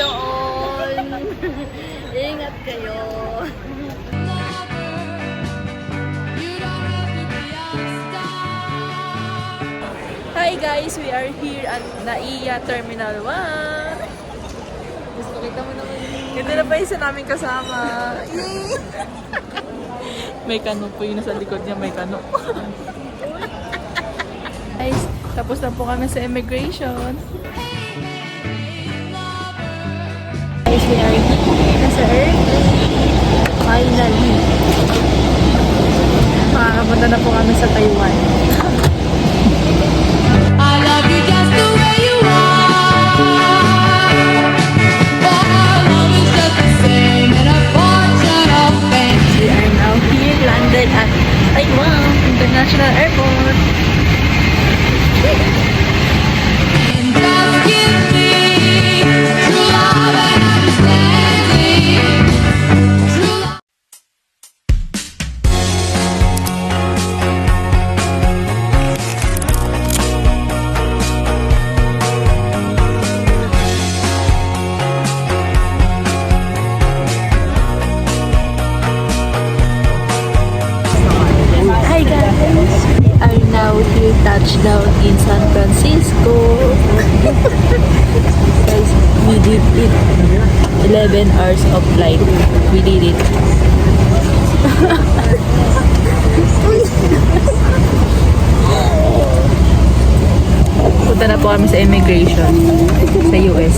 doon. Ingat kayo. Hi guys, we are here at NAIA Terminal 1. Gusto kita mo naman. Hindi na pa isa namin kasama. May kano po yun nasa likod niya, may kano. Guys, tapos na po kami sa immigration. Guys, we are here na sa airplane. Finally. Makakapunta na po kami sa Taiwan. I love you just the way you are. Our love is just the same in a portrait of fame. We are now here, landed at Taiwan International Airport. And just give me true love and understanding. True love. Hi guys! We are now here, touchdown in San Francisco. Guys, we did it. 11 hours of flight. We did it. Punta na po kami sa immigration sa US.